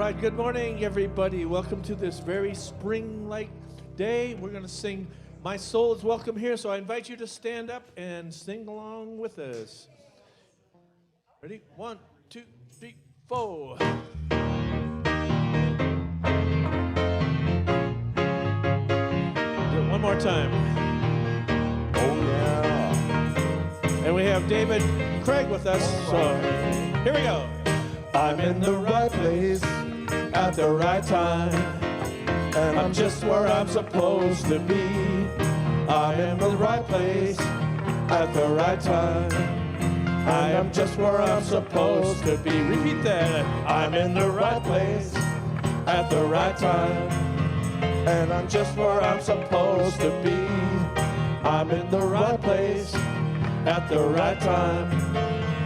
right, good morning, everybody. Welcome to this very spring-like day. We're going to sing My Soul is Welcome Here, so I invite you to stand up and sing along with us. Ready? 1, 2, 3, 4. Do it one more time. Oh, yeah. And we have David Craig with us, so here we go. I'm in the right place at the right time, and I'm just where I'm supposed to be. I'm in the right place at the right time, and I'm just where I'm supposed to be. Repeat that. I'm in the right place at the right time, and I'm just where I'm supposed to be. I'm in the right place at the right time,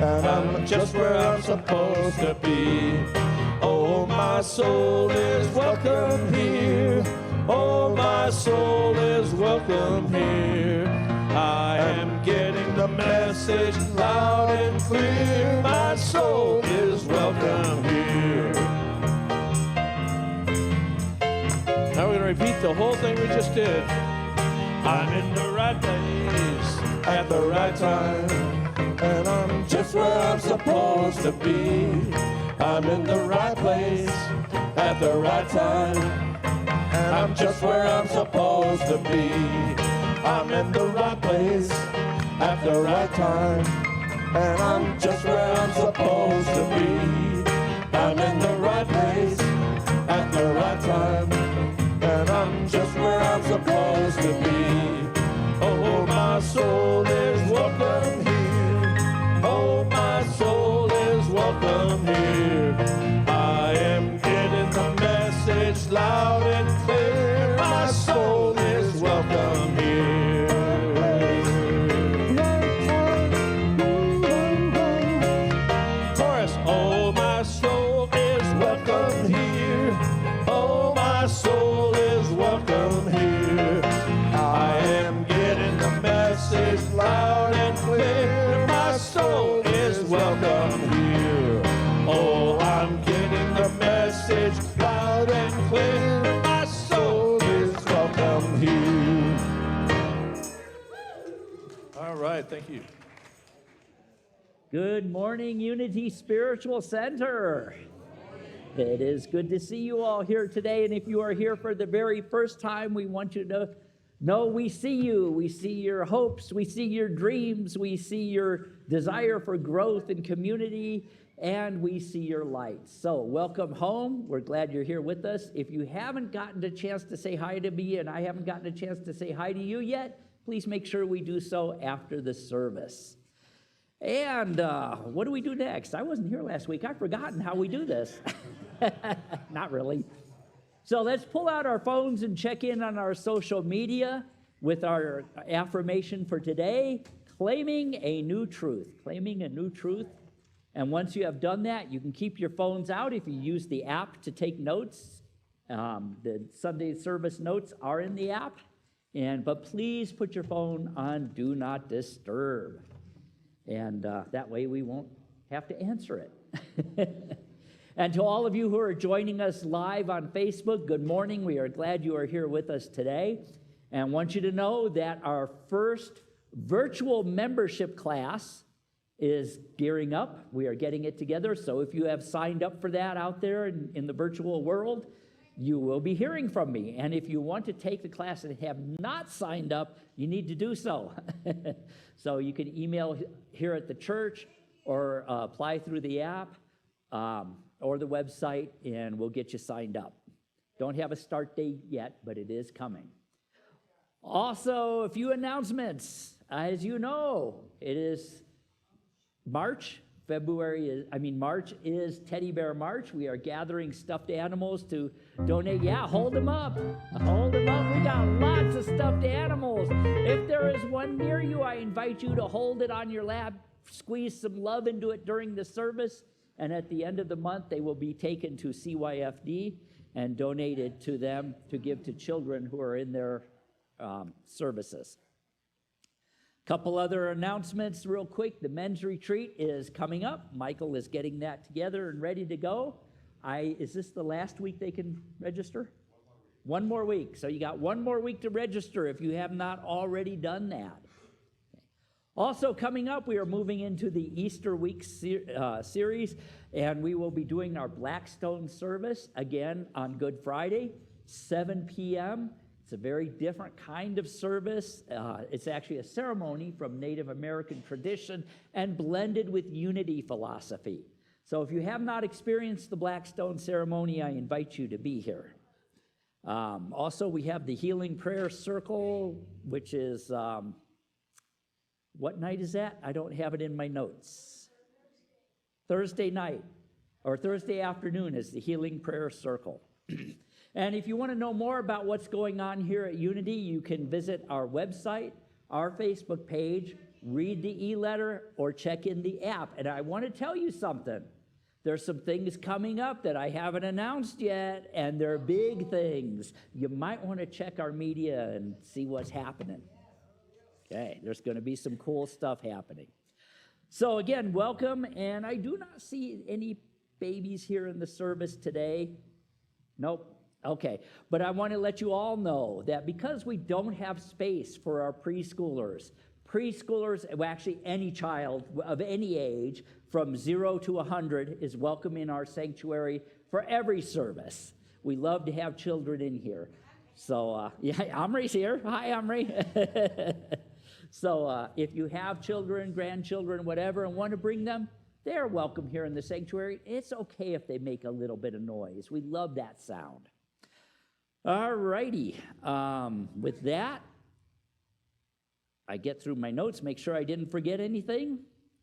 and I'm just where I'm supposed to be. Oh, my soul is welcome here. Oh, my soul is welcome here. I am getting the message loud and clear. My soul is welcome here. Now we're going to repeat the whole thing we just did. I'm in the right place at the right time, and I'm just where I'm supposed to be. I'm in the right place at the right time, and I'm just where I'm supposed to be. I'm in the right place at the right time, and I'm just where I'm supposed to be. I'm in the right place at the right time, and I'm just where I'm supposed to be. Oh, my soul is welcome here. Oh, my soul is welcome here. I am getting the message loud and clear. My soul is welcome here. Chorus. Oh, my soul is welcome here. Oh, my soul is welcome here. I am getting the message loud and clear. My soul is welcome here. Oh, I'm getting the message loud and clear. My soul is welcome here. All right, thank you. Good morning, Unity Spiritual Center. It is good to see you all here today, and if you are here for the very first time, we want you to know we see you. We see your hopes, we see your dreams, we see your desire for growth and community, and we see your light. So welcome home. We're glad you're here with us. If you haven't gotten a chance to say hi to me, and I haven't gotten a chance to say hi to you yet, please make sure we do so after the service. And what do we do next? I wasn't here last week. I've forgotten how we do this. Not really. So let's pull out our phones and check in on our social media with our affirmation for today, claiming a new truth. Claiming a new truth. And once you have done that, you can keep your phones out if you use the app to take notes. The Sunday service notes are in the app. But please put your phone on Do Not Disturb. And that way we won't have to answer it. And to all of you who are joining us live on Facebook, good morning. We are glad you are here with us today. And I want you to know that our first virtual membership class is gearing up. We are getting it together. So if you have signed up for that out there in the virtual world, you will be hearing from me. And if you want to take the class and have not signed up, you need to do so. So you can email here at the church or apply through the app or the website, and we'll get you signed up. Don't have a start date yet, but it is coming. Also, a few announcements. As you know, it is March. March is Teddy Bear March. We are gathering stuffed animals to donate. Yeah, hold them up. Hold them up. We got lots of stuffed animals. If there is one near you, I invite you to hold it on your lap, squeeze some love into it during the service, and at the end of the month, they will be taken to CYFD and donated to them to give to children who are in their services. Couple other announcements real quick. The men's retreat is coming up. Michael is getting that together and ready to go. Is this the last week they can register? One more week. So you got one more week to register if you have not already done that. Also coming up, we are moving into the Easter week series, and we will be doing our Blackstone service again on Good Friday, 7 p.m. It's a very different kind of service. It's actually a ceremony from Native American tradition and blended with unity philosophy. So if you have not experienced the Blackstone ceremony, I invite you to be here. Also, we have the Healing Prayer Circle, which is, what night is that? I don't have it in my notes. Thursday night, or Thursday afternoon is the Healing Prayer Circle. And if you want to know more about what's going on here at Unity, you can visit our website, our Facebook page, read the e-letter, or check in the app. And I want to tell you something. There's some things coming up that I haven't announced yet, and they're big things. You might want to check our media and see what's happening. Okay, there's going to be some cool stuff happening. So again, welcome, and I do not see any babies here in the service today. Nope. Okay, but I want to let you all know that because we don't have space for our preschoolers, well, actually any child of any age from 0 to 100 is welcome in our sanctuary for every service. We love to have children in here. So, yeah, Amri's here. Hi, Amri. So if you have children, grandchildren, whatever, and want to bring them, they're welcome here in the sanctuary. It's okay if they make a little bit of noise. We love that sound. All righty. With that, I get through my notes, make sure I didn't forget anything.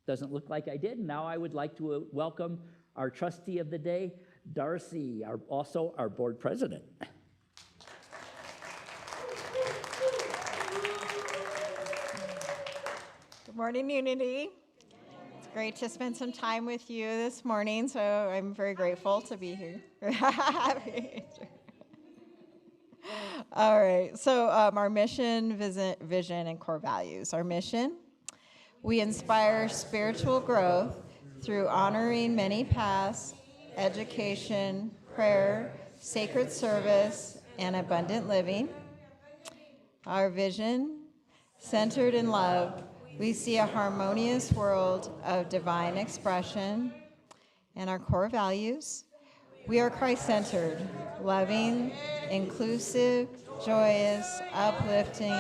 Doesn't look like I did. Now I would like to welcome our trustee of the day, Darcy, also our board president. Good morning, Unity. It's great to spend some time with you this morning, so I'm very grateful to be here. All right, so our mission, vision, and core values. Our mission, we inspire spiritual growth through honoring many paths, education, prayer, sacred service, and abundant living. Our vision, centered in love, we see a harmonious world of divine expression. And our core values, we are Christ-centered, loving, inclusive, joyous, uplifting,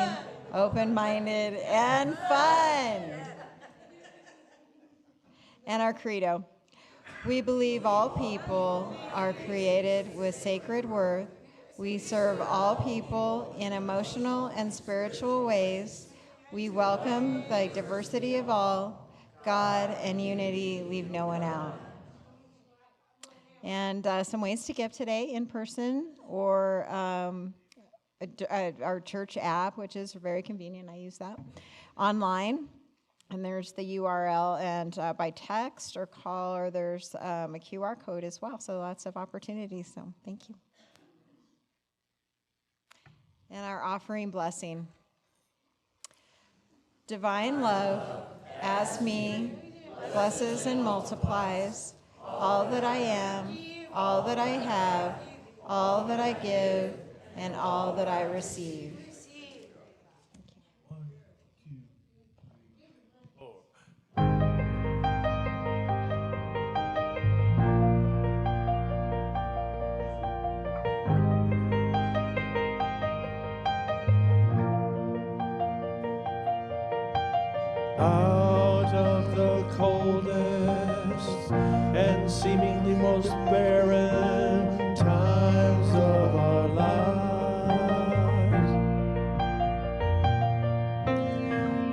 open-minded, and fun. And our credo, we believe all people are created with sacred worth. We serve all people in emotional and spiritual ways. We welcome the diversity of all. God and unity leave no one out. And some ways to give today: in person or our church app, which is very convenient. I use that. Online, and there's the URL, and by text or call, or there's a QR code as well. So lots of opportunities. So thank you. And our offering blessing. Divine love, as me, blesses and multiplies all that I am, all that I have, all that I give, and all that I receive. Out of the coldest and seemingly most barren times of our lives,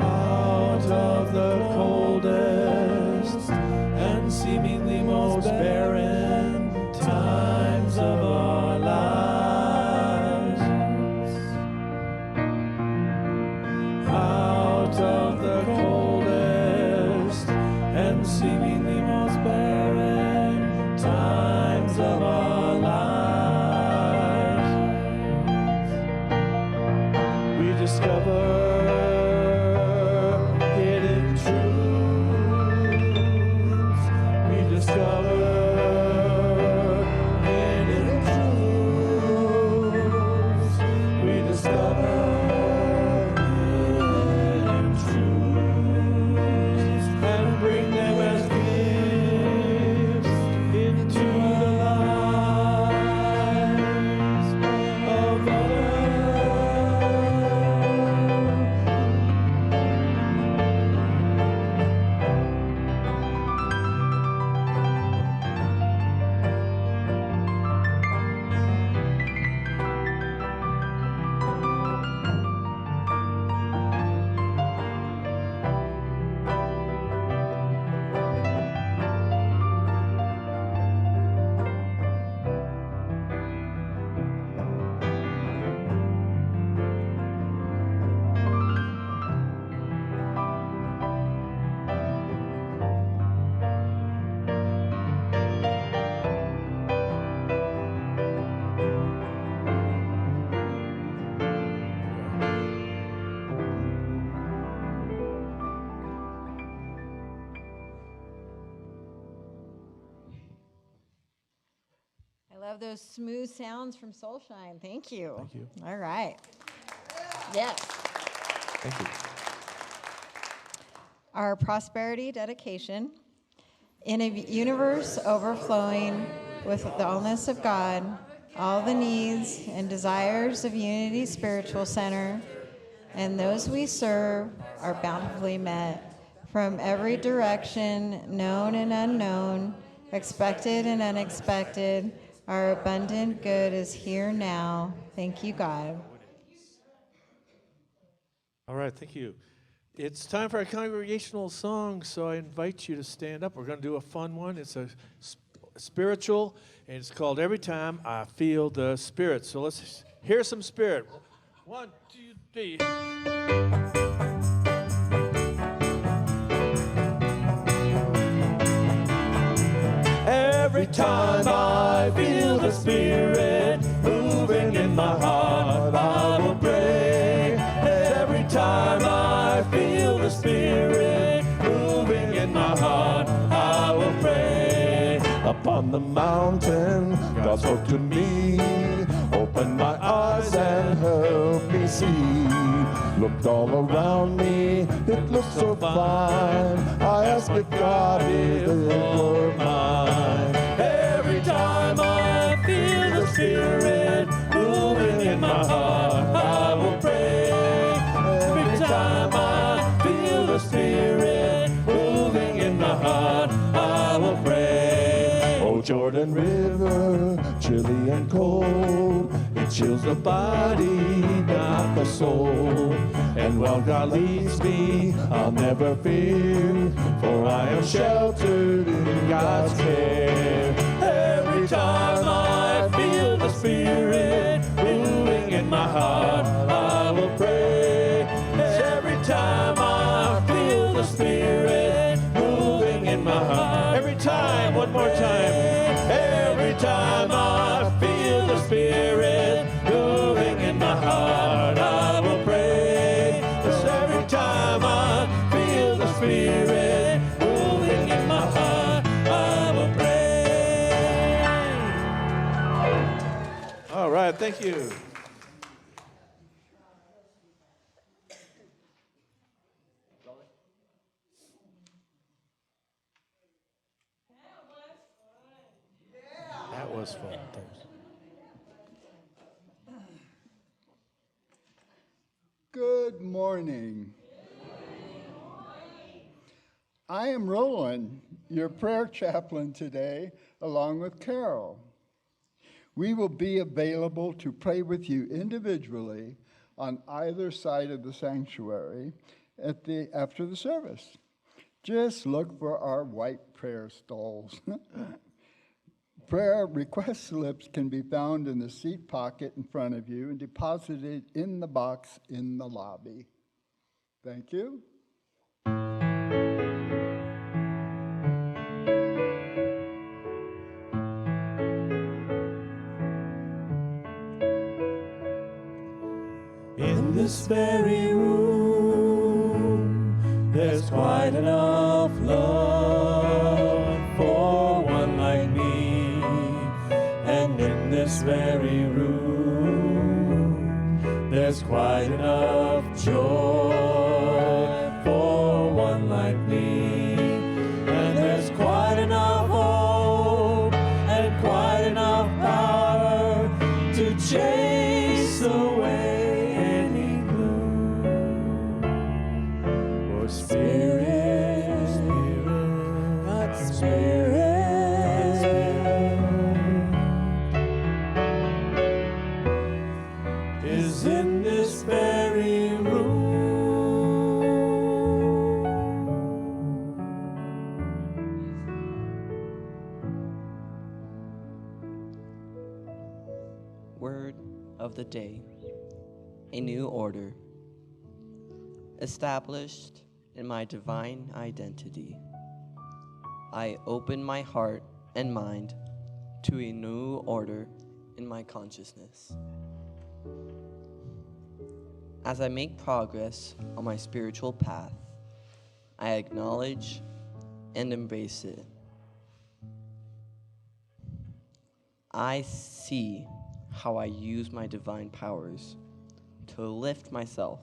out of the coldest and seemingly most barren times of our lives, out of the coldest and seemingly most barren times of our lives. Love those smooth sounds from Soulshine. Thank you. Thank you. All right. Yes. Thank you. Our prosperity dedication. In a universe overflowing with the wholeness of God, all the needs and desires of Unity Spiritual Center and those we serve are bountifully met. From every direction, known and unknown, expected and unexpected, our abundant good is here now. Thank you, God. All right, thank you. It's time for our congregational song, so I invite you to stand up. We're going to do a fun one. It's a spiritual, and it's called Every Time I Feel the Spirit. So let's hear some spirit. 1, 2, 3. Every time I feel the Spirit moving in my heart, I will pray. Every time I feel the Spirit moving in my heart, I will pray. Upon the mountain, God spoke to me, opened my eyes and helped me see. Looked all around me, it looked so fine. I asked if God is for mine. Every time I feel the Spirit moving in my heart, I will pray. Every time I feel the Spirit moving in my heart, I will pray. Oh, Jordan River, chilly and cold, it chills the body, not the soul. And while God leads me, I'll never fear, for I am sheltered in God's care. Every time I feel the Spirit moving in my heart, I will pray. Every time I feel the Spirit moving in my heart. Every time, one more time. Every time I feel the Spirit moving in my heart, I will pray. 'Cause every time I feel the Spirit moving in my heart, I will pray. All right, thank you. That was fun. Thanks. Good morning. I am Roland, your prayer chaplain today, along with Carol. We will be available to pray with you individually on either side of the sanctuary after the service. Just look for our white prayer stalls. Prayer request slips can be found in the seat pocket in front of you and deposited in the box in the lobby. Thank you. In this very room, there's quite enough love for one like me. And in this very room, there's quite enough joy for one like me. And there's quite enough hope and quite enough power to chase away Spirit, God's Spirit is in this very room. Word of the day, a new order, established in my divine identity. I open my heart and mind to a new order in my consciousness. As I make progress on my spiritual path, I acknowledge and embrace it. I see how I use my divine powers to lift myself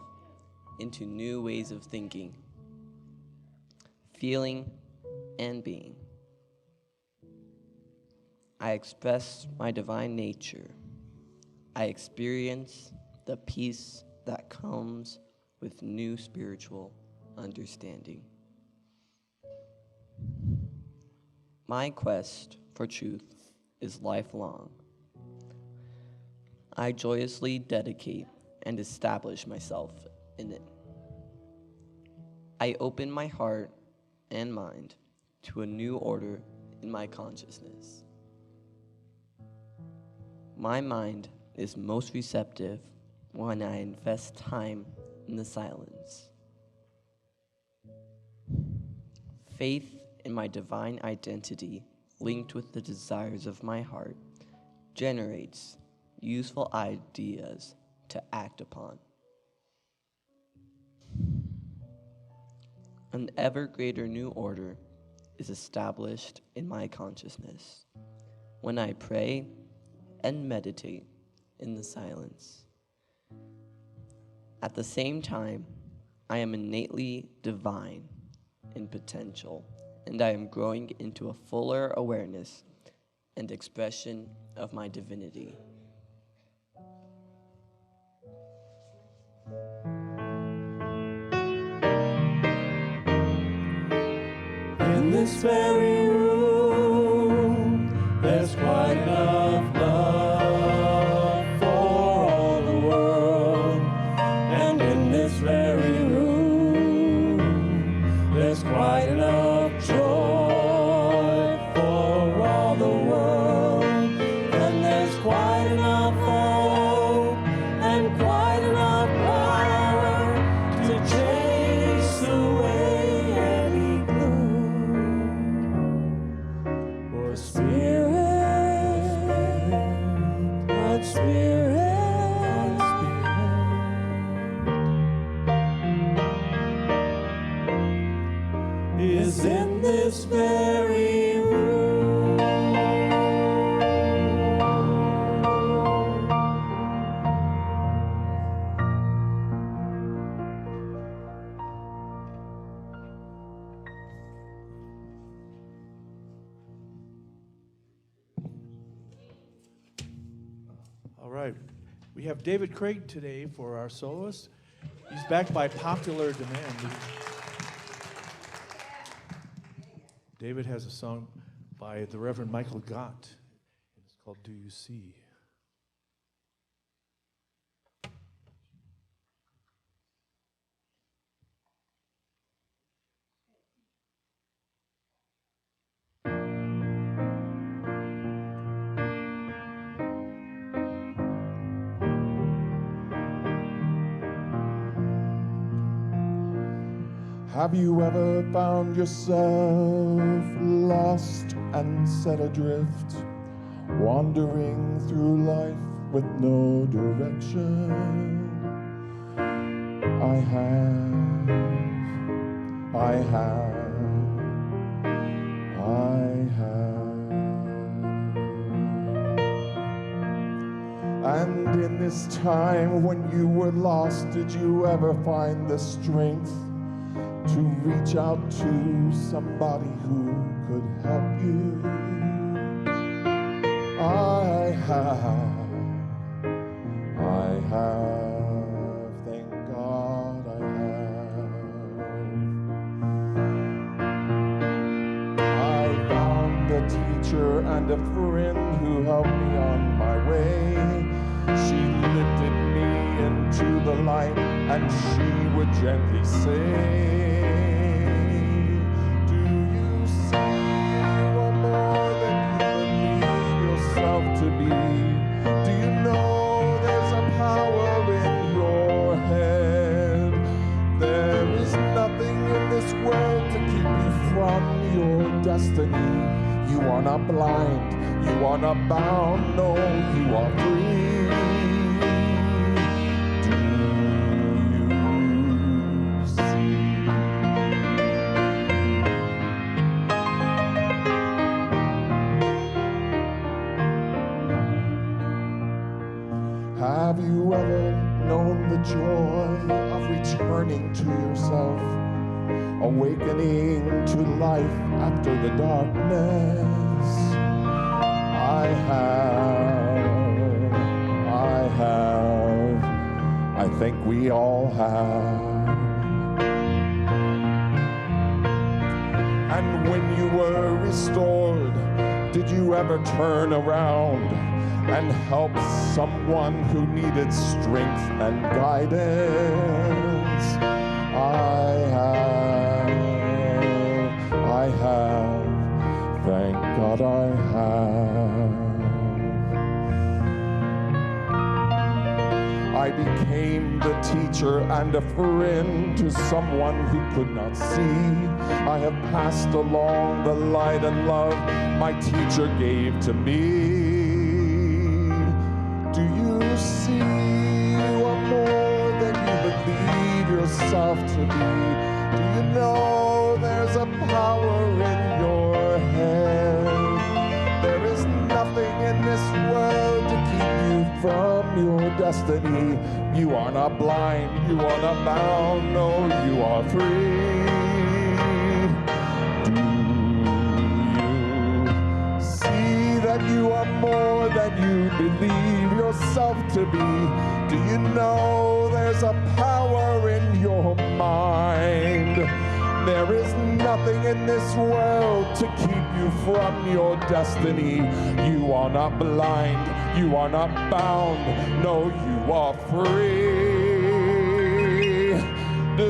into new ways of thinking, feeling, and being. I express my divine nature. I experience the peace that comes with new spiritual understanding. My quest for truth is lifelong. I joyously dedicate and establish myself in it. I open my heart and mind to a new order in my consciousness. My mind is most receptive when I invest time in the silence. Faith in my divine identity, linked with the desires of my heart, generates useful ideas to act upon. An ever greater new order is established in my consciousness when I pray and meditate in the silence. At the same time, I am innately divine in potential, and I am growing into a fuller awareness and expression of my divinity. In this very room, there's quite enough love for all the world. And in this very room, there's quite enough joy for all the world. And there's quite enough hope and quite enough power to chase away any gloom. For God's Spirit is in this very room. All right. We have David Craig today for our soloist. He's back by popular demand. David has a song by the Reverend Michael Gott. It's called Do You See? Have you ever found yourself lost and set adrift, wandering through life with no direction? I have. And in this time when you were lost, did you ever find the strength to reach out to somebody who could help you? I have, thank God I have. I found a teacher and a friend who helped me on my way. She lifted me into the light and she would gently say, to be. Do you know there's a power in your head? There is nothing in this world to keep you from your destiny. You are not blind, you are not bound, no, you are free. Do you see? awakening to life after the darkness. I have, I think we all have. And when you were restored, did you ever turn around and help someone who needed strength and guidance? I have, thank God I have. I became the teacher and a friend to someone who could not see. I have passed along the light and love my teacher gave to me. Do you see you are more than you believe yourself to be? Do you know there's a power in your head? There is nothing in this world to keep you from your destiny. You are not blind, you are not bound, no, you are free. Do you see that you are more than you believe yourself to be? Do you know there's a power in your mind? There is nothing in this world to keep you from your destiny. You are not blind, you are not bound, no, you are free. Do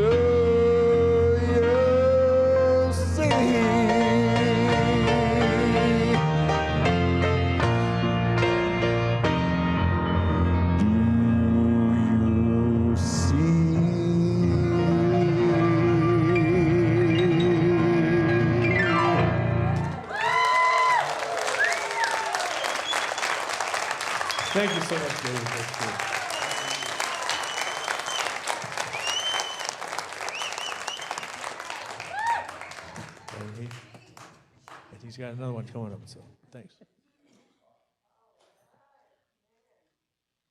you see? Do you see? Thank you so much, David. That's good. And he's got another one coming up, so thanks.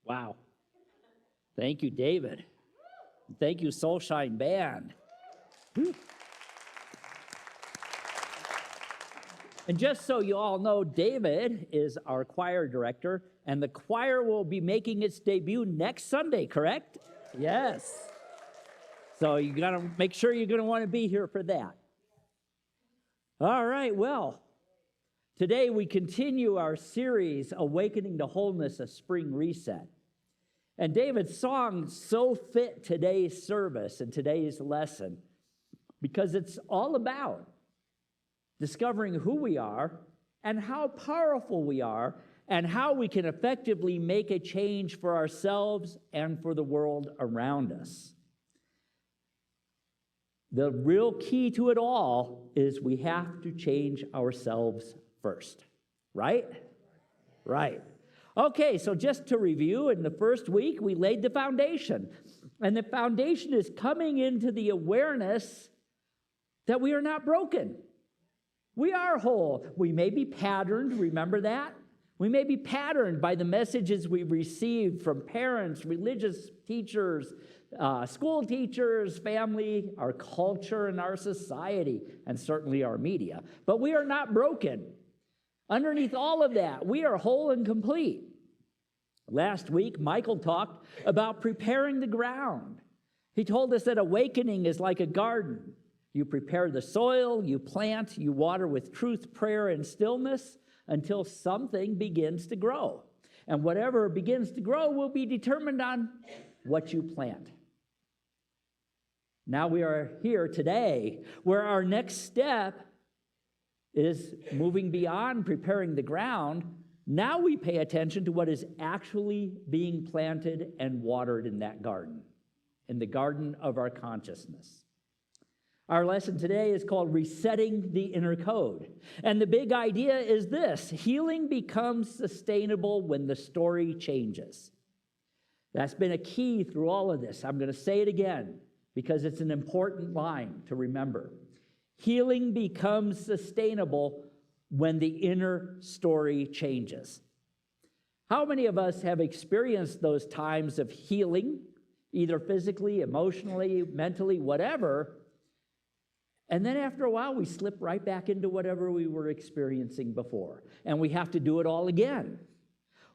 Wow. Thank you, David. Thank you, Soulshine Band. Whew. And just so you all know, David is our choir director, and the choir will be making its debut next Sunday, correct? Yes. So you got to make sure you're going to want to be here for that. All right, well, today we continue our series, Awakening to Wholeness, a Spring Reset. And David's song so fit today's service and today's lesson because it's all about discovering who we are and how powerful we are and how we can effectively make a change for ourselves and for the world around us. The real key to it all is we have to change ourselves first, right? Right. Okay, so just to review, in the first week, we laid the foundation. And the foundation is coming into the awareness that we are not broken. We are whole. We may be patterned, remember that? We may be patterned by the messages we've received from parents, religious teachers, school teachers, family, our culture, and our society, and certainly our media. But we are not broken. Underneath all of that, we are whole and complete. Last week, Michael talked about preparing the ground. He told us that awakening is like a garden. You prepare the soil, you plant, you water with truth, prayer, and stillness until something begins to grow. And whatever begins to grow will be determined on what you plant. Now we are here today where our next step is moving beyond preparing the ground. Now we pay attention to what is actually being planted and watered in that garden, in the garden of our consciousness. Our lesson today is called Resetting the Inner Code. And the big idea is this: healing becomes sustainable when the story changes. That's been a key through all of this. I'm going to say it again because it's an important line to remember. Healing becomes sustainable when the inner story changes. How many of us have experienced those times of healing, either physically, emotionally, mentally, whatever, And then after a while, we slip right back into whatever we were experiencing before. And we have to do it all again.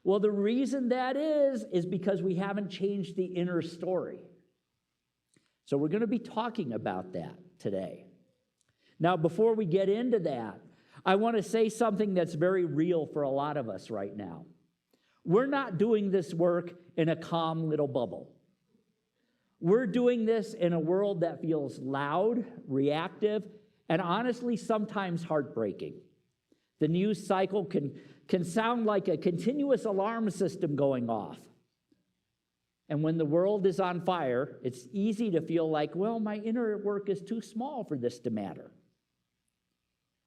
Well, the reason that is because we haven't changed the inner story. So we're going to be talking about that today. Now, before we get into that, I want to say something that's very real for a lot of us right now. We're not doing this work in a calm little bubble. We're doing this in a world that feels loud, reactive, and honestly, sometimes heartbreaking. The news cycle can sound like a continuous alarm system going off. And when the world is on fire, it's easy to feel like, well, my inner work is too small for this to matter.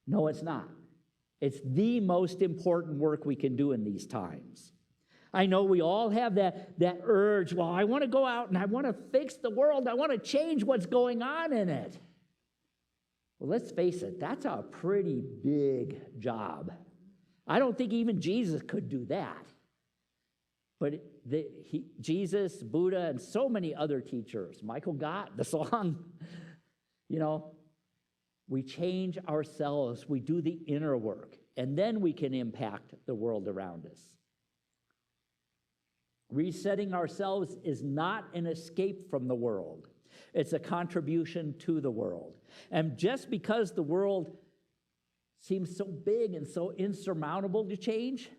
No, it's not. It's the most important work we can do in these times. I know we all have that urge, well, I want to go out and I want to fix the world. I want to change what's going on in it. Well, let's face it, that's a pretty big job. I don't think even Jesus could do that. But Jesus, Buddha, and so many other teachers, Michael Gott, the song, we change ourselves, we do the inner work, and then we can impact the world around us. Resetting ourselves is not an escape from the world. It's a contribution to the world. And just because the world seems so big and so insurmountable to change,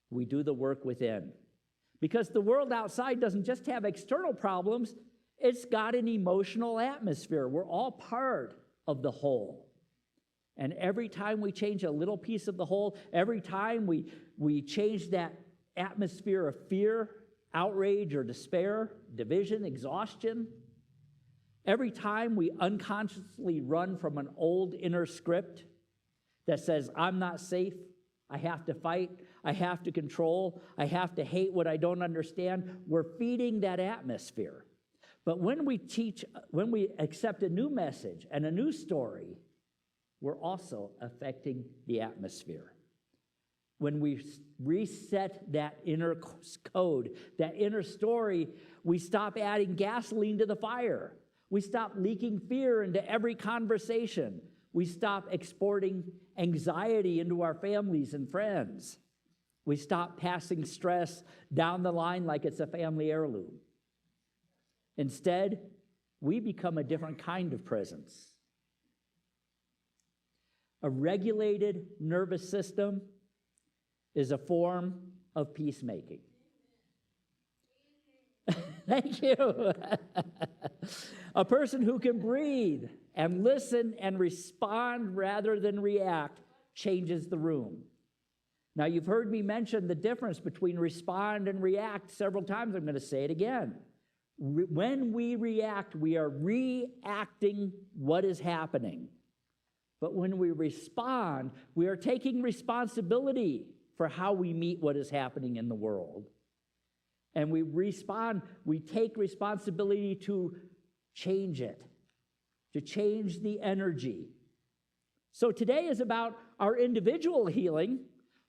we do the work within. Because the world outside doesn't just have external problems, it's got an emotional atmosphere. We're all part of the whole. And every time we change a little piece of the whole, every time we change that atmosphere of fear, outrage, or despair, division, exhaustion, every time we unconsciously run from an old inner script that says, I'm not safe, I have to fight, I have to control, I have to hate what I don't understand, we're feeding that atmosphere. But when we accept a new message and a new story, we're also affecting the atmosphere. When we reset that inner code, that inner story, we stop adding gasoline to the fire. We stop leaking fear into every conversation. We stop exporting anxiety into our families and friends. We stop passing stress down the line like it's a family heirloom. Instead, we become a different kind of presence. A regulated nervous system is a form of peacemaking. Thank you. A person who can breathe and listen and respond rather than react changes the room. Now, you've heard me mention the difference between respond and react several times. I'm going to say it again. When we react, we are reacting what is happening. But when we respond, we are taking responsibility for how we meet what is happening in the world. And we respond, we take responsibility to change it, to change the energy. So today is about our individual healing,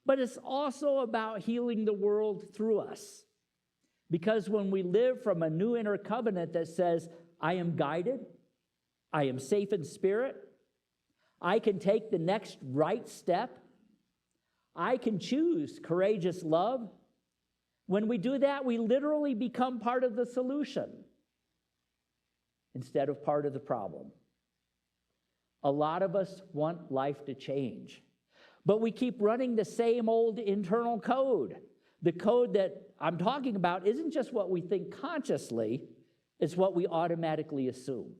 but it's also about healing the world through us. Because when we live from a new inner covenant that says, I am guided, I am safe in spirit, I can take the next right step, I can choose courageous love. When we do that, we literally become part of the solution instead of part of the problem. A lot of us want life to change, but we keep running the same old internal code. The code that I'm talking about isn't just what we think consciously, it's what we automatically assume.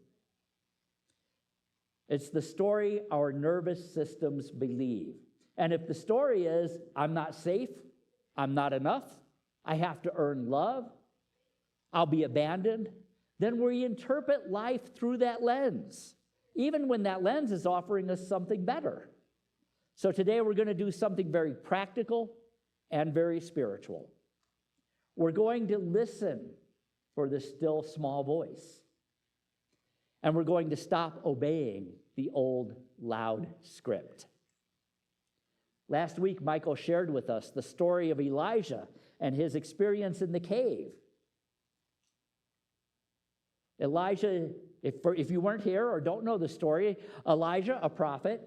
It's the story our nervous systems believe. And if the story is, I'm not safe, I'm not enough, I have to earn love, I'll be abandoned, then we interpret life through that lens, even when that lens is offering us something better. So today we're going to do something very practical and very spiritual. We're going to listen for the still small voice. And we're going to stop obeying the old loud script. Last week, Michael shared with us the story of Elijah and his experience in the cave. Elijah If you weren't here or don't know the story, Elijah, a prophet,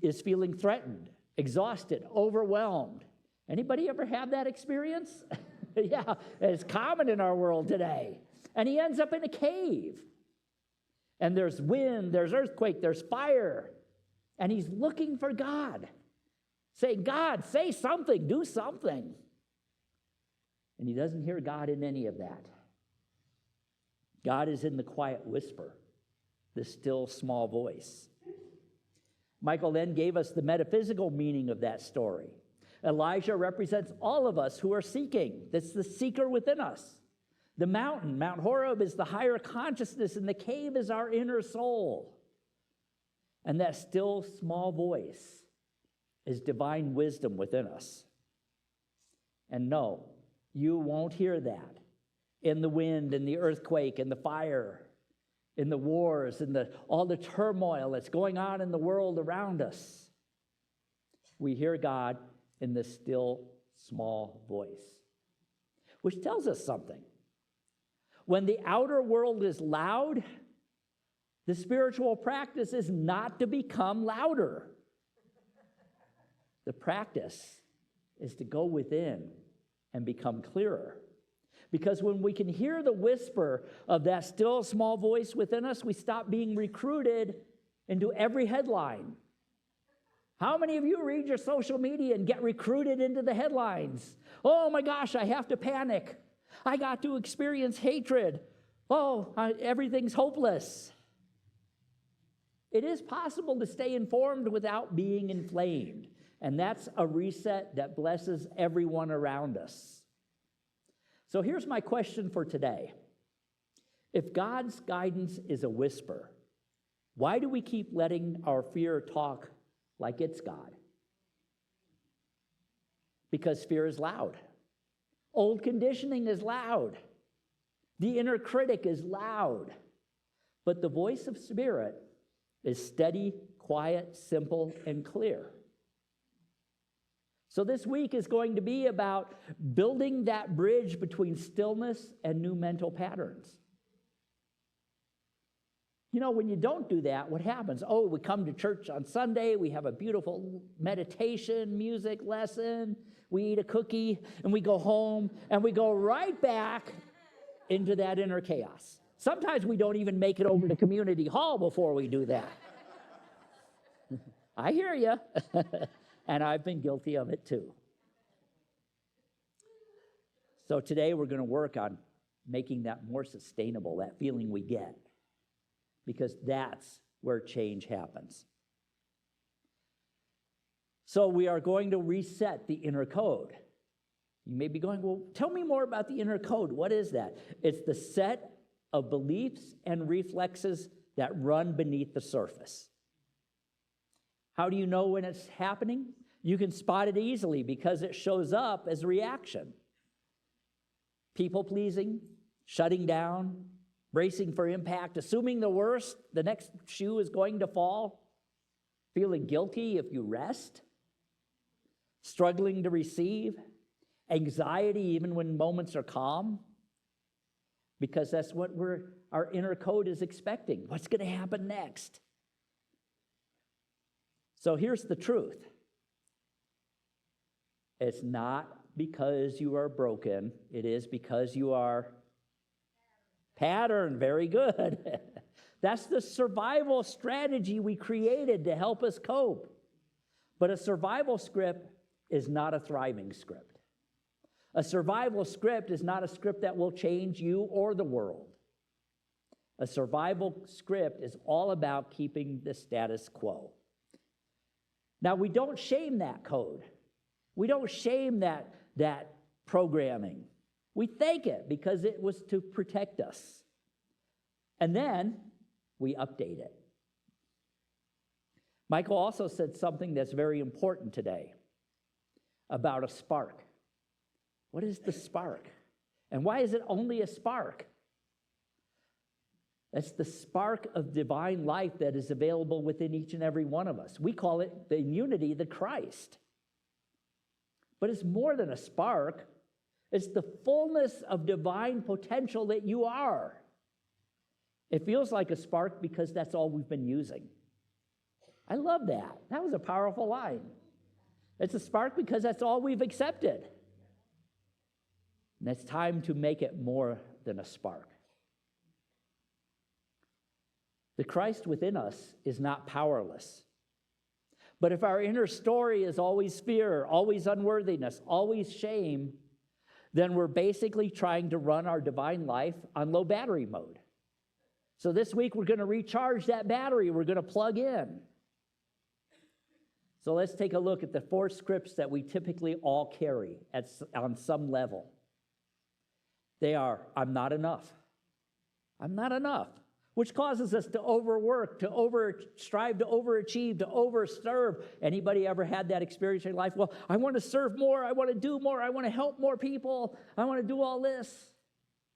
is feeling threatened, exhausted, overwhelmed. Anybody ever have that experience? Yeah, it's common in our world today. And he ends up in a cave. And there's wind, there's earthquake, there's fire. And he's looking for God, saying, God, say something, do something. And he doesn't hear God in any of that. God is in the quiet whisper, the still small voice. Michael then gave us the metaphysical meaning of that story. Elijah represents all of us who are seeking. That's the seeker within us. The mountain, Mount Horeb, is the higher consciousness, and the cave is our inner soul. And that still small voice is divine wisdom within us. And no, you won't hear that in the wind, in the earthquake, in the fire, in the wars, in all the turmoil that's going on in the world around us. We hear God in the still small voice, which tells us something. When the outer world is loud, the spiritual practice is not to become louder. The practice is to go within and become clearer. Because when we can hear the whisper of that still small voice within us, we stop being recruited into every headline. How many of you read your social media and get recruited into the headlines? Oh my gosh, I have to panic. I got to experience hatred. Oh, everything's hopeless. It is possible to stay informed without being inflamed. And that's a reset that blesses everyone around us. So here's my question for today. If God's guidance is a whisper, why do we keep letting our fear talk like it's God? Because fear is loud. Old conditioning is loud. The inner critic is loud. But the voice of Spirit is steady, quiet, simple, and clear. So this week is going to be about building that bridge between stillness and new mental patterns. You know, when you don't do that, what happens? Oh, we come to church on Sunday, we have a beautiful meditation, music lesson, we eat a cookie, and we go home, and we go right back into that inner chaos. Sometimes we don't even make it over to community hall before we do that. I hear you. And I've been guilty of it too. So today we're going to work on making that more sustainable, that feeling we get, because that's where change happens. So we are going to reset the inner code. You may be going, well, tell me more about the inner code. What is that? It's the set of beliefs and reflexes that run beneath the surface. How do you know when it's happening? You can spot it easily because it shows up as reaction. People-pleasing, shutting down, bracing for impact, assuming the worst, the next shoe is going to fall, feeling guilty if you rest, struggling to receive, anxiety even when moments are calm, because that's what our inner code is expecting. What's going to happen next? So here's the truth. It's not because you are broken. It is because you are patterned. Very good. That's the survival strategy we created to help us cope. But a survival script is not a thriving script. A survival script is not a script that will change you or the world. A survival script is all about keeping the status quo. Now, we don't shame that code. We don't shame that programming. We thank it because it was to protect us. And then we update it. Michael also said something that's very important today about a spark. What is the spark? And why is it only a spark? That's the spark of divine life that is available within each and every one of us. We call it the unity, the Christ. But it's more than a spark. It's the fullness of divine potential that you are. It feels like a spark because that's all we've been using. I love that. That was a powerful line. It's a spark because that's all we've accepted. And it's time to make it more than a spark. The Christ within us is not powerless. But if our inner story is always fear, always unworthiness, always shame, then we're basically trying to run our divine life on low battery mode. So this week we're going to recharge that battery. We're going to plug in. So let's take a look at the 4 scripts that we typically all carry on some level. They are, I'm not enough. I'm not enough. Which causes us to overwork, to strive to overachieve, to overserve. Anybody ever had that experience in your life? Well, I want to serve more, I want to do more, I want to help more people, I want to do all this,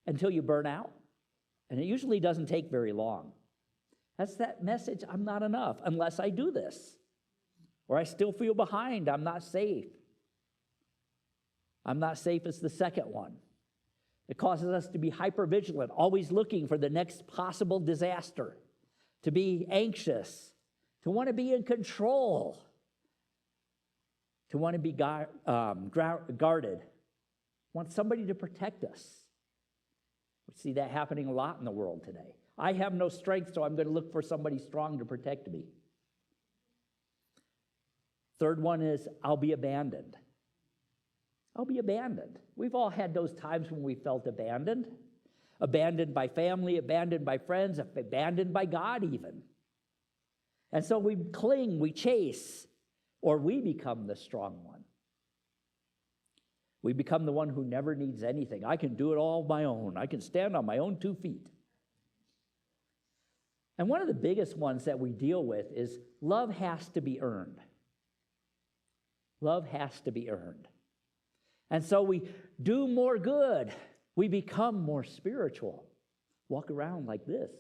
until you burn out. And it usually doesn't take very long. That's that message, I'm not enough, unless I do this. Or I still feel behind, I'm not safe. I'm not safe is the second one. It causes us to be hypervigilant, always looking for the next possible disaster, to be anxious, to want to be in control, to want to be guarded, want somebody to protect us. We see that happening a lot in the world today. I have no strength, so I'm going to look for somebody strong to protect me. Third one is, I'll be abandoned. I'll be abandoned. We've all had those times when we felt abandoned. Abandoned by family, abandoned by friends, abandoned by God even. And so we cling, we chase, or we become the strong one. We become the one who never needs anything. I can do it all on my own. I can stand on my own 2 feet. And one of the biggest ones that we deal with is love has to be earned. Love has to be earned. And so we do more good. We become more spiritual. Walk around like this.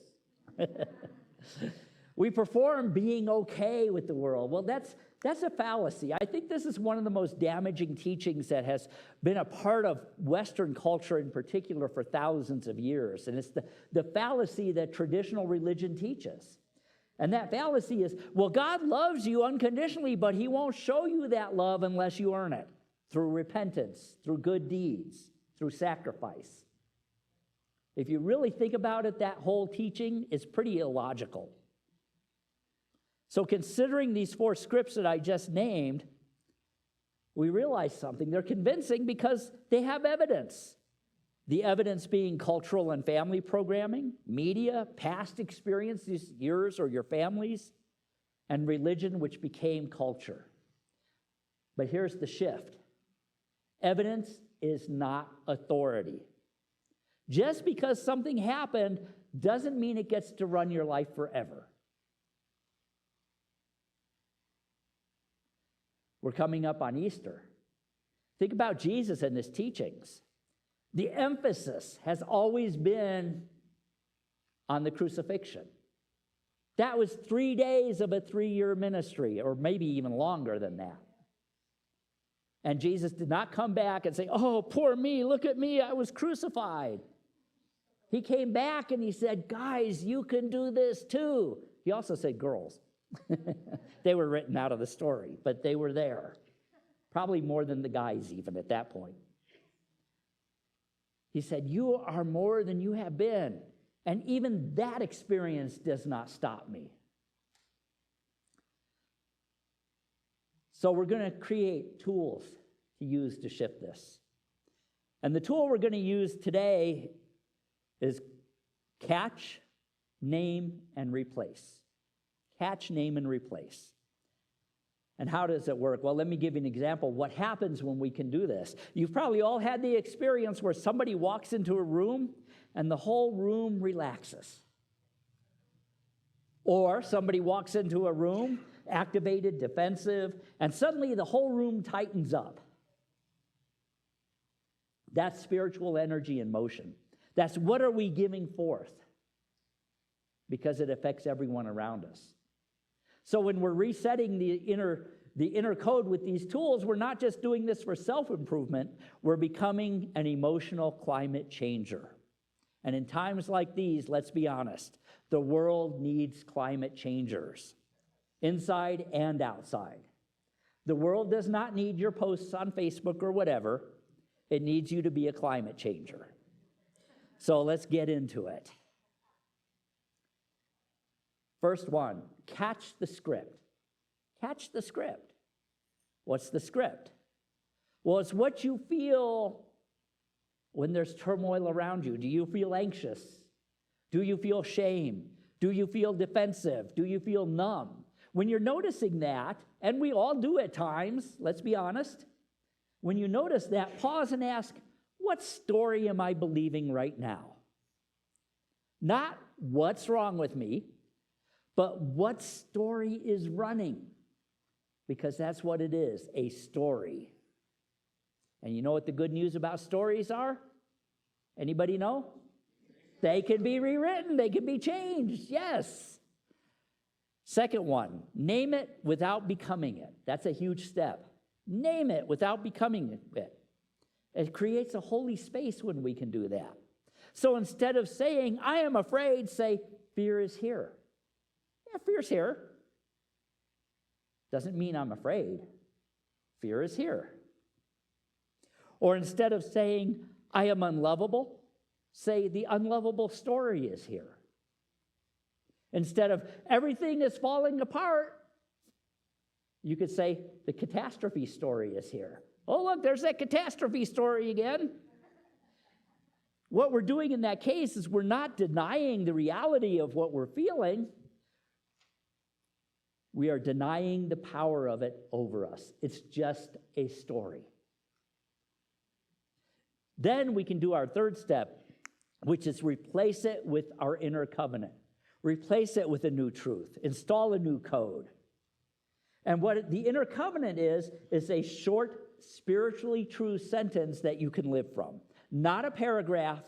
We perform being okay with the world. Well, that's a fallacy. I think this is one of the most damaging teachings that has been a part of Western culture in particular for thousands of years. And it's the fallacy that traditional religion teaches. And that fallacy is, well, God loves you unconditionally, but he won't show you that love unless you earn it through repentance, through good deeds, through sacrifice. If you really think about it, that whole teaching is pretty illogical. So considering these 4 scripts that I just named, we realize something. They're convincing because they have evidence. The evidence being cultural and family programming, media, past experiences, yours or your family's, and religion, which became culture. But here's the shift. Evidence is not authority. Just because something happened doesn't mean it gets to run your life forever. We're coming up on Easter. Think about Jesus and his teachings. The emphasis has always been on the crucifixion. That was 3 days of a 3-year ministry, or maybe even longer than that. And Jesus did not come back and say, oh, poor me, look at me, I was crucified. He came back and he said, guys, you can do this too. He also said girls. They were written out of the story, but they were there. Probably more than the guys even at that point. He said, you are more than you have been. And even that experience does not stop me. So we're going to create tools to use to shift this. And the tool we're going to use today is catch, name, and replace. Catch, name, and replace. And how does it work? Well, let me give you an example. What happens when we can do this? You've probably all had the experience where somebody walks into a room and the whole room relaxes. Or somebody walks into a room, activated, defensive, and suddenly the whole room tightens up. That's spiritual energy in motion. That's what are we giving forth? Because it affects everyone around us. So when we're resetting the inner code with these tools, we're not just doing this for self-improvement, we're becoming an emotional climate changer. And in times like these, let's be honest, the world needs climate changers, inside and outside. The world does not need your posts on Facebook or whatever. It needs you to be a climate changer. So let's get into it. First one, catch the script. Catch the script. What's the script? Well, it's what you feel when there's turmoil around you. Do you feel anxious? Do you feel shame? Do you feel defensive? Do you feel numb? When you're noticing that, and we all do at times, let's be honest, when you notice that, pause and ask, what story am I believing right now? Not what's wrong with me, but what story is running? Because that's what it is, a story. And you know what the good news about stories are? Anybody know? They can be rewritten, they can be changed, yes. Second one, name it without becoming it. That's a huge step. Name it without becoming it. It creates a holy space when we can do that. So instead of saying, I am afraid, say, fear is here. Yeah, fear's here. Doesn't mean I'm afraid. Fear is here. Or instead of saying, I am unlovable, say, the unlovable story is here. Instead of everything is falling apart, you could say, the catastrophe story is here. Oh, look, there's that catastrophe story again. What we're doing in that case is we're not denying the reality of what we're feeling. We are denying the power of it over us. It's just a story. Then we can do our third step, which is replace it with our inner covenant. Replace it with a new truth. Install a new code. And what the inner covenant is a short, spiritually true sentence that you can live from. Not a paragraph,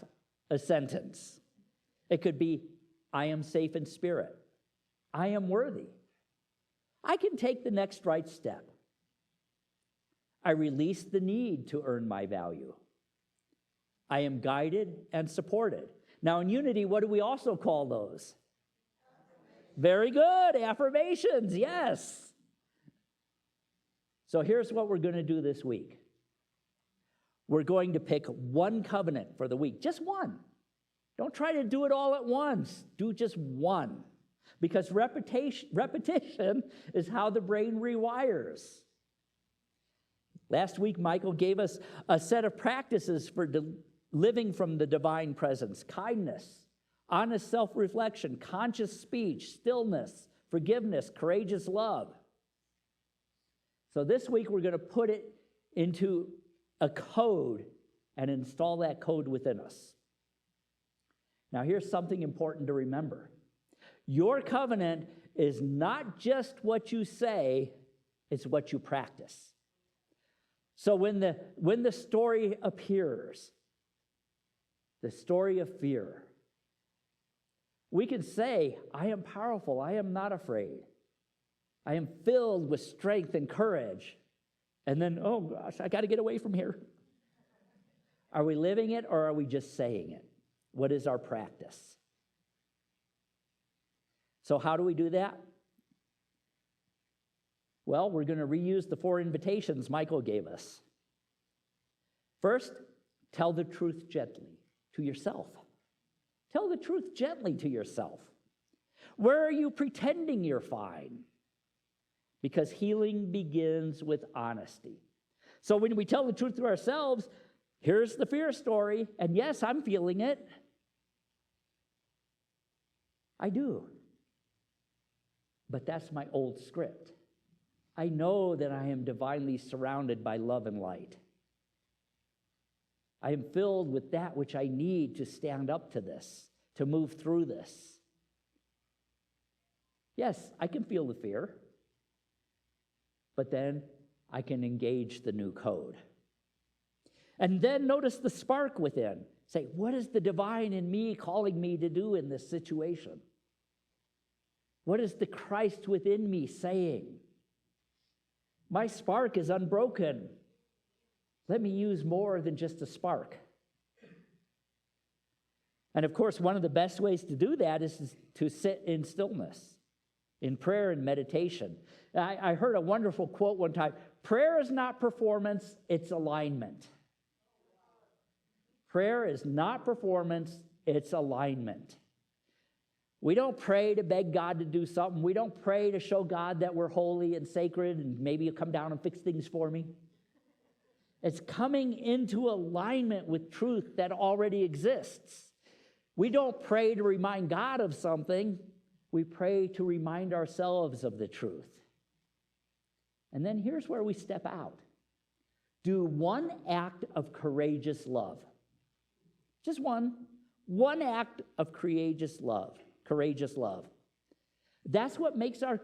a sentence. It could be, I am safe in spirit. I am worthy. I can take the next right step. I release the need to earn my value. I am guided and supported. Now in Unity, what do we also call those? Very good, affirmations, yes. So here's what we're going to do this week. We're going to pick one covenant for the week, just one. Don't try to do it all at once. Do just one. Because repetition is how the brain rewires. Last week, Michael gave us a set of practices for living from the divine presence: kindness, honest self-reflection, conscious speech, stillness, forgiveness, courageous love. So this week, we're going to put it into a code and install that code within us. Now, here's something important to remember. Your covenant is not just what you say, it's what you practice. So when the story appears, the story of fear, we can say, I am powerful, I am not afraid. I am filled with strength and courage. And then, oh gosh, I got to get away from here. Are we living it or are we just saying it? What is our practice? So how do we do that? Well, we're going to reuse the 4 invitations Michael gave us. First, tell the truth gently to yourself. Tell the truth gently to yourself. Where are you pretending you're fine? Because healing begins with honesty. So when we tell the truth to ourselves, here's the fear story, and yes, I'm feeling it. I do. But that's my old script. I know that I am divinely surrounded by love and light. I am filled with that which I need to stand up to this, to move through this. Yes, I can feel the fear, but then I can engage the new code. And then notice the spark within. Say, what is the divine in me calling me to do in this situation? What is the Christ within me saying? My spark is unbroken. Let me use more than just a spark. And of course, one of the best ways to do that is to sit in stillness, in prayer and meditation. I heard a wonderful quote one time: prayer is not performance, it's alignment. Prayer is not performance, it's alignment. We don't pray to beg God to do something. We don't pray to show God that we're holy and sacred and maybe you'll come down and fix things for me. It's coming into alignment with truth that already exists. We don't pray to remind God of something. We pray to remind ourselves of the truth. And then here's where we step out. Do one act of courageous love. Just one. One act of courageous love. That's what makes our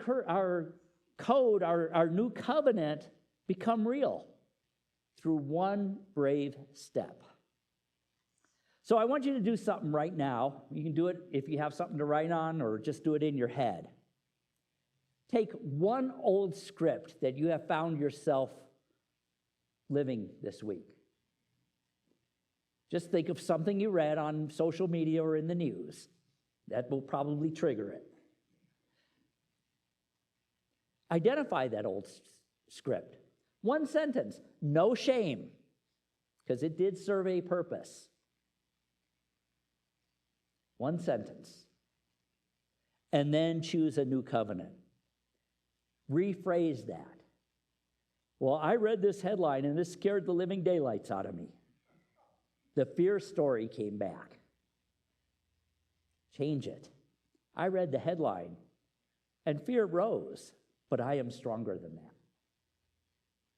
code, our new covenant, become real. Through one brave step. So I want you to do something right now. You can do it if you have something to write on, or just do it in your head. Take one old script that you have found yourself living this week. Just think of something you read on social media or in the news. That will probably trigger it. Identify that old script. One sentence, no shame, because it did serve a purpose. One sentence. And then choose a new covenant. Rephrase that. Well, I read this headline and this scared the living daylights out of me. The fear story came back. Change it. I read the headline and fear rose, but I am stronger than that.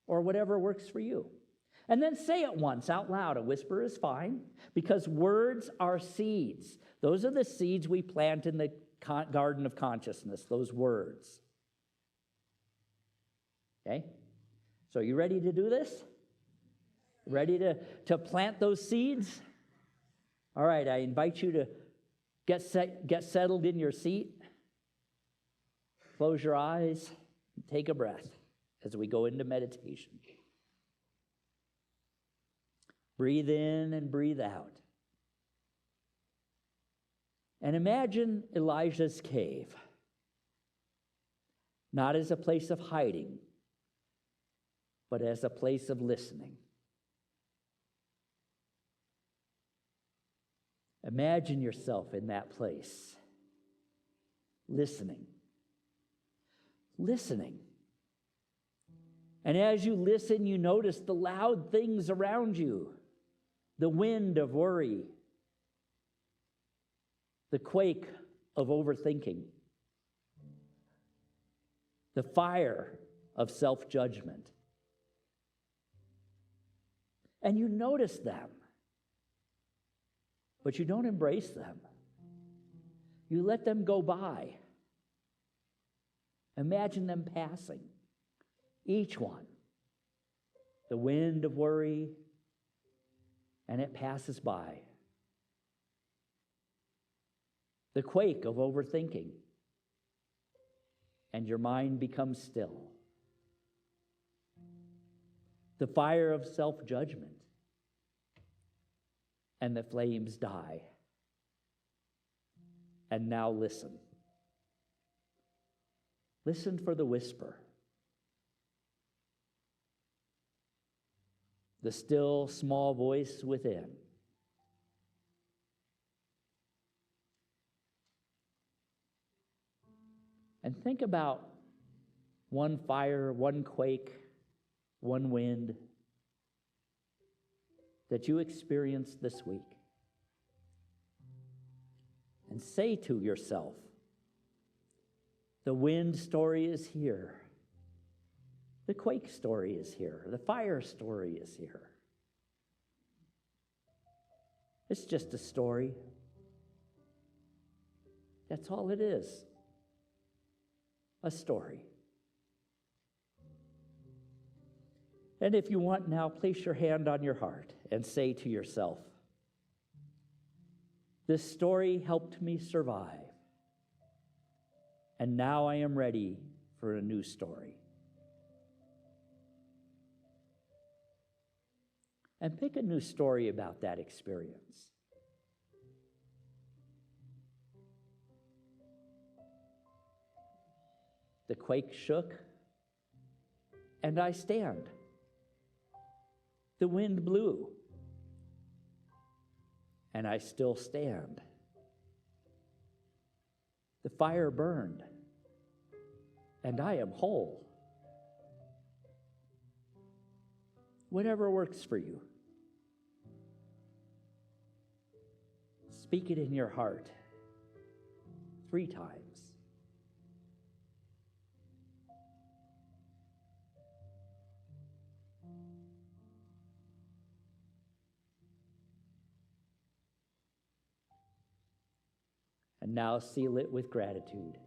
Or whatever works for you. And then say it once out loud. A whisper is fine, because words are seeds. Those are the seeds we plant in the garden of consciousness, those words. Okay? So you ready to do this? Ready to plant those seeds? All right, I invite you to get settled in your seat. Close your eyes and take a breath as we go into meditation. Breathe in and breathe out. And imagine Elijah's cave, not as a place of hiding, but as a place of listening. Imagine yourself in that place, listening. Listening. And as you listen, you notice the loud things around you, the wind of worry, the quake of overthinking, the fire of self-judgment. And you notice them, but you don't embrace them. You let them go by. Imagine them passing. Each one. The wind of worry, and it passes by. The quake of overthinking, and your mind becomes still. The fire of self-judgment, and the flames die. And now listen. Listen for the whisper. The still, small voice within. And think about one fire, one quake, one wind that you experienced this week. And say to yourself, the wind story is here. The quake story is here. The fire story is here. It's just a story. That's all it is. A story. And if you want now, place your hand on your heart and say to yourself, this story helped me survive. And now I am ready for a new story. And pick a new story about that experience. The quake shook, and I stand. The wind blew, and I still stand. The fire burned, and I am whole. Whatever works for you. Speak it in your heart 3 times. And now seal it with gratitude.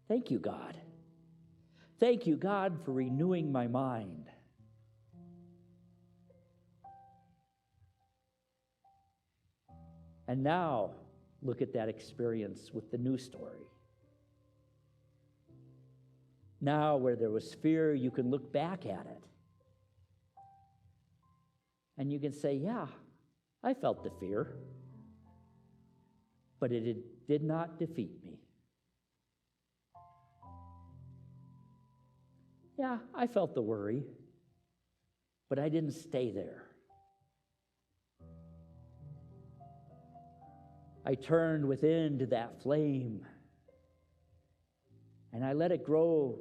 Thank you, God. Thank you, God, for renewing my mind. And now, look at that experience with the new story. Now, where there was fear, you can look back at it. And you can say, yeah, I felt the fear, but it did not defeat me. Yeah, I felt the worry, but I didn't stay there. I turned within to that flame, and I let it grow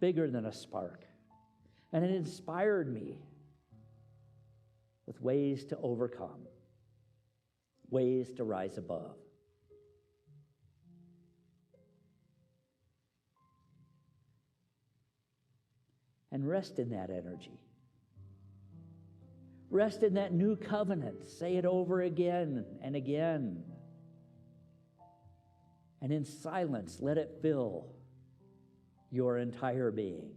bigger than a spark. And it inspired me with ways to overcome, ways to rise above. And rest in that energy. Rest in that new covenant. Say it over again and again. And in silence, let it fill your entire being.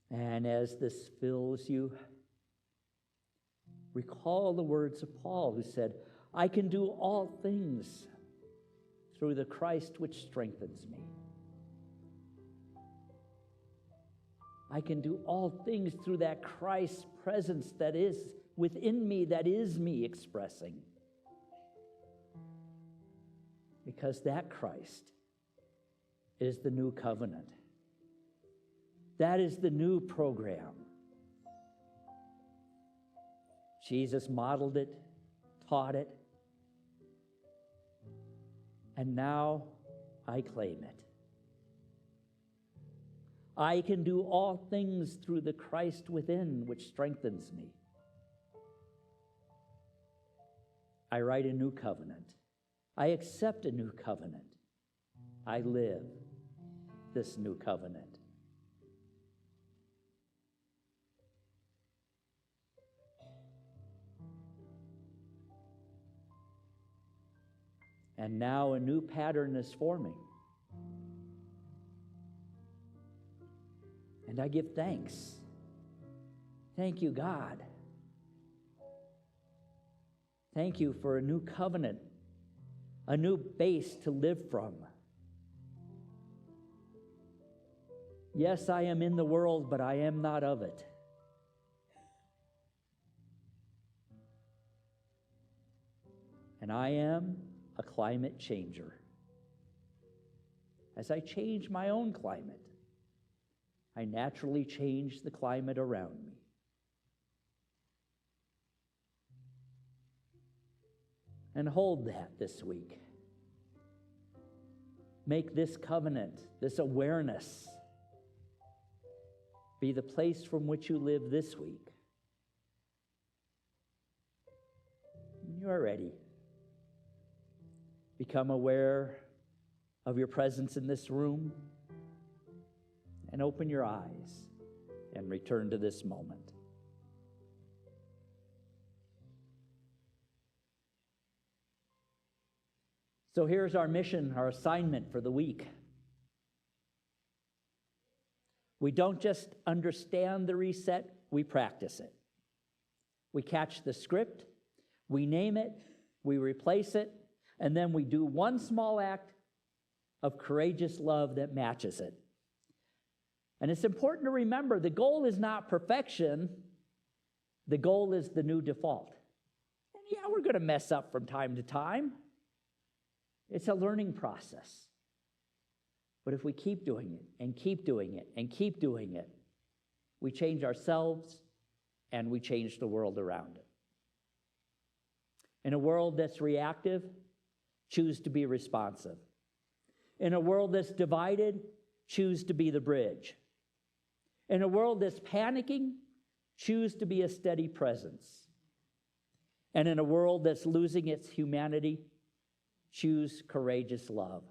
And as this fills you, recall the words of Paul, who said, I can do all things through the Christ which strengthens me. I can do all things through that Christ presence that is within me, that is me expressing. Because that Christ is the new covenant. That is the new program. Jesus modeled it, taught it, and now I claim it. I can do all things through the Christ within, which strengthens me. I write a new covenant. I accept a new covenant. I live this new covenant. And now a new pattern is forming. And I give thanks. Thank you, God. Thank you for a new covenant, a new base to live from. Yes, I am in the world, but I am not of it. And I am a climate changer. As I change my own climate, I naturally change the climate around me. And hold that this week. Make this covenant, this awareness, be the place from which you live this week. When you are ready, become aware of your presence in this room and open your eyes and return to this moment. So here's our mission, our assignment for the week. We don't just understand the reset, we practice it. We catch the script, we name it, we replace it, and then we do one small act of courageous love that matches it. And it's important to remember, the goal is not perfection, the goal is the new default. And yeah, we're going to mess up from time to time. It's a learning process. But if we keep doing it, and keep doing it, and keep doing it, we change ourselves, and we change the world around it. In a world that's reactive, choose to be responsive. In a world that's divided, choose to be the bridge. In a world that's panicking, choose to be a steady presence. And in a world that's losing its humanity, choose courageous love.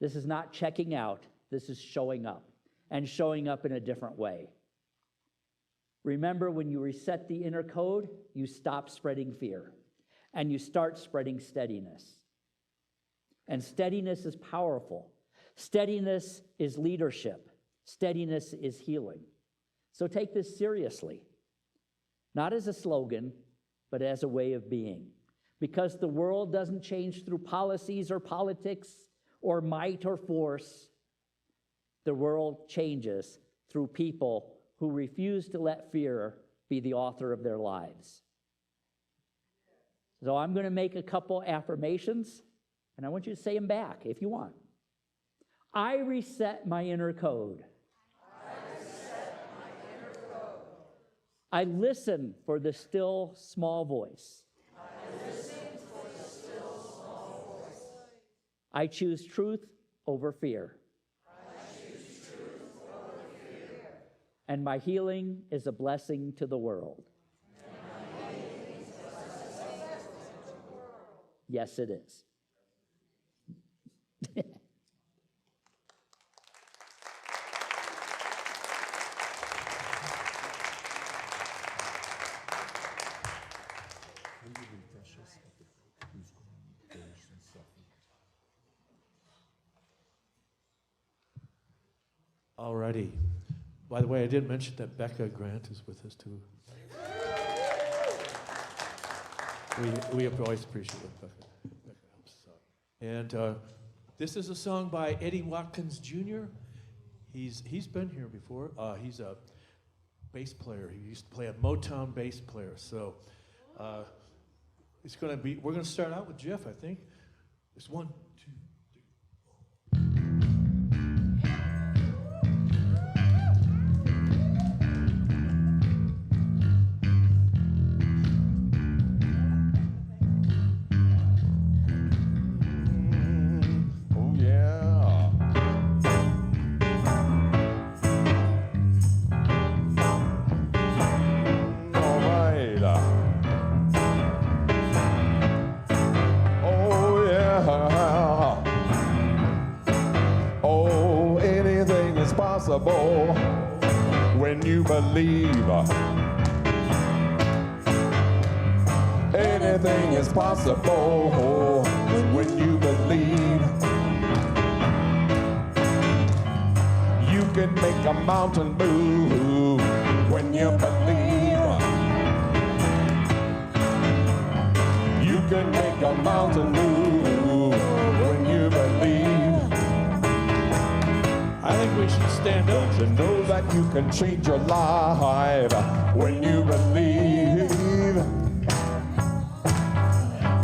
This is not checking out, this is showing up, and showing up in a different way. Remember, when you reset the inner code, you stop spreading fear, and you start spreading steadiness. And steadiness is powerful. Steadiness is leadership. Steadiness is healing. So take this seriously, not as a slogan, but as a way of being. Because the world doesn't change through policies or politics or might or force. The world changes through people who refuse to let fear be the author of their lives. So I'm going to make a couple affirmations, and I want you to say them back if you want. I reset my inner code. I listen for the still small voice. I choose truth over fear. And my healing is a blessing to the world. Yes, it is. Alrighty. By the way, I didn't mention that Becca Grant is with us too. We always appreciate what Becca helps us out. And this is a song by Eddie Watkins Jr. He's been here before. He's a bass player. He used to play a Motown bass player. So we're going to start out with Jeff, I think. It's 1, 2. When you believe, anything is possible when you believe. You can make a mountain move when you believe. You can make a mountain move when you believe. I think we should stand up. Don't you know that you can change your life when you believe?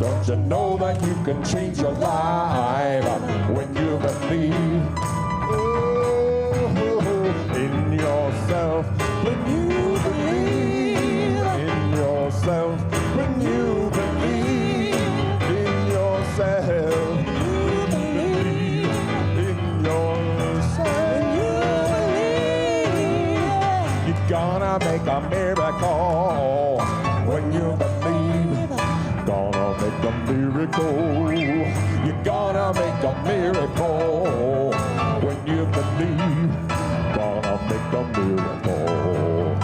Don't you know that you can change your life when you believe? Oh, in yourself, when you believe. In yourself, when you believe. In yourself. Gonna make a miracle when you believe. Gonna make a miracle. You're gonna make a miracle when you believe. Gonna make a miracle.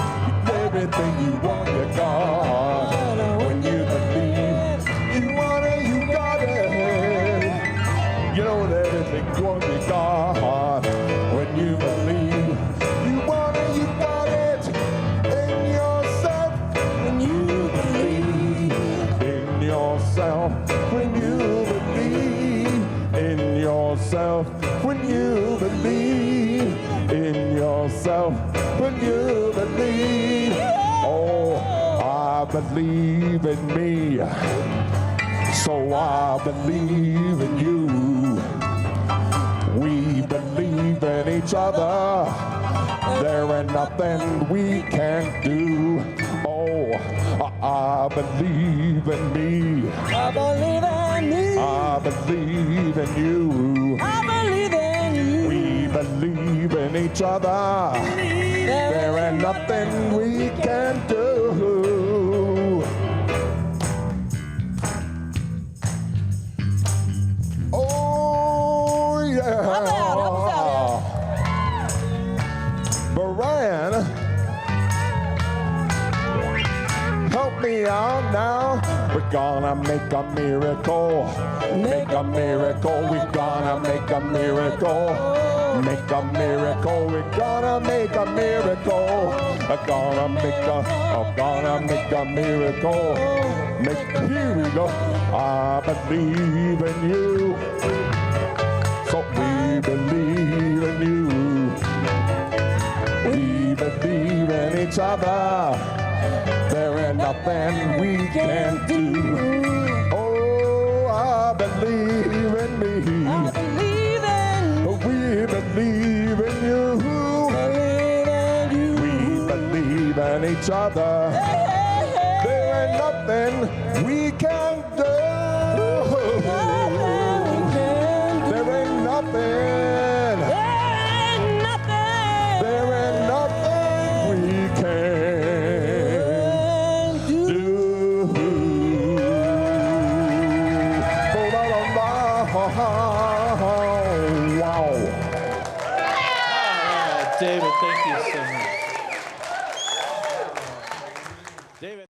Everything you want, you got when you believe. You want it, you got it. when you believe in yourself, when you believe in yourself, when you believe. Oh, I believe in me, so I believe in you. We believe in each other. There ain't nothing we can't do. Oh, I believe in me. I believe in me. I believe in you. I believe in you. We believe in each other. There ain't nothing we can do. Oh, yeah. Brian, help me out now. We're gonna make a miracle. Make a miracle. We're gonna make a miracle. Make a miracle. We're gonna make a miracle. We're gonna make a miracle. Here we go. I believe in you. So we believe in you. We believe in each other. There ain't nothing we can't do. Oh, I believe in me. I believe in you. We believe in you. We believe in each other. There ain't nothing we can't do.